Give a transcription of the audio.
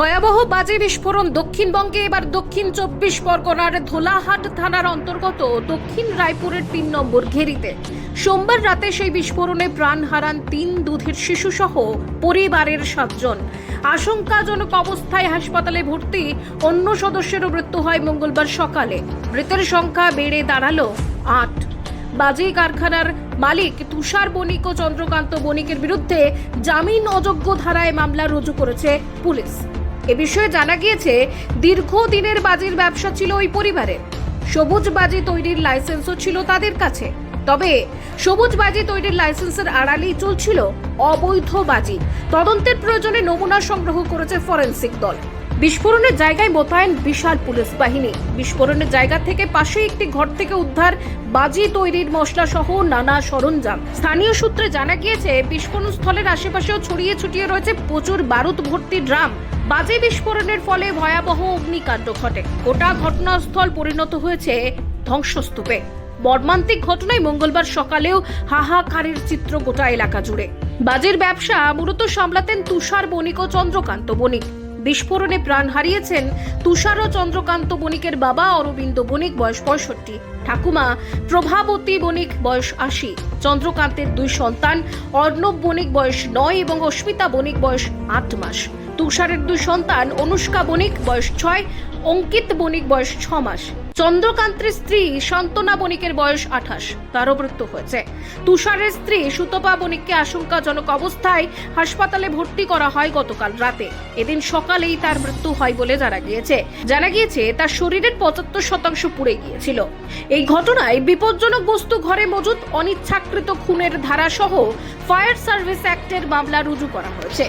ভয়াবহ বাজে বিস্ফোরণ দক্ষিণবঙ্গে। এবার দক্ষিণ 24 পরগনার ধোলাহাট থানার অন্তর্গত দক্ষিণ রায়পুরের 3 নম্বর ঘেরিতে সোমবার রাতে সেই বিস্ফোরণে প্রাণ হারান 3 দুধের শিশুসহ পরিবারের 7 জন। আশঙ্কাজনক অবস্থায় হাসপাতালে ভর্তি অন্য সদস্যেরও মৃত্যু হয় মঙ্গলবার সকালে। মৃতের সংখ্যা বেড়ে দাঁড়ালো 8। বাজি কারখানার মালিক তুষার বণিক ও চন্দ্রকান্ত বণিকের বিরুদ্ধে জামিন অযোগ্য ধারায় মামলা রুজু করেছে পুলিশ। এ বিষয়ে জানা গিয়েছে, দীর্ঘদিনের বাজির ব্যবসা ছিল ওই পরিবারের। সবুজ বাজি তৈরির লাইসেন্সও ছিল তাদের কাছে। তবে সবুজ বাজি তৈরির লাইসেন্সের আড়ালেই চলছিল অবৈধ বাজি। তদন্তের প্রয়োজনে নমুনা সংগ্রহ করেছে ফরেনসিক দল। বিস্ফোরণের জায়গায় মোতায়েন বিশাল পুলিশ বাহিনী। বিস্ফোরণের জায়গা থেকে পাশে একটি ঘর থেকে উদ্ধার বাজি তৈরির মশলা সহ নানা সরঞ্জাম। স্থানীয় সূত্রে জানা গিয়েছে, বিস্ফোরণ স্থলের আশেপাশেও ছড়িয়ে ছিটিয়ে রয়েছে প্রচুর বারুদ ভর্তি ড্রাম। বাজি বিস্ফোরণের ফলে ভয়াবহ অগ্নিকাণ্ড ঘটে। গোটা ঘটনাস্থল পরিণত হয়েছে ধ্বংসস্তূপে। মর্মান্তিক ঘটনায় মঙ্গলবার সকালেও হাহাকারের চিত্র গোটা এলাকা জুড়ে। বাজির ব্যবসা মূলত সামলাতেন তুষার বণিক ও চন্দ্রকান্ত বণিক। বিস্ফোরণে প্রাণ হারিয়েছেন তুষার ও চন্দ্রকান্ত বণিকের বাবা অরবিন্দ বণিক, বয়স 65, ঠাকুমা প্রভাবতী বণিক, বয়স 80, চন্দ্রকান্তের 2 সন্তান অর্ণব বণিক, বয়স 9 এবং অস্মিতা বণিক, বয়স 8 মাস। তুষারের 2 সন্তান অনুষ্কা বণিক, বয়স 6, অঙ্কিত বণিক, বয়স 6 মাস। চন্দ্রকান্তের স্ত্রী শান্তনা বণিকের বয়স 28, তারও মৃত্যু হয়েছে। তুষারের স্ত্রী সুতপা বণিককে আশঙ্কাজনক অবস্থায় হাসপাতালে ভর্তি করা হয় গতকাল রাতে। এদিন সকালেই তার মৃত্যু হয় বলে জানা গিয়েছে তার শরীরের 75% পুড়ে গিয়েছিল। এই ঘটনায় বিপজ্জনক বস্তু ঘরে মজুত, অনিচ্ছাকৃত খুনের ধারা সহ ফায়ার সার্ভিস অ্যাক্টের মামলা রুজু করা হয়েছে।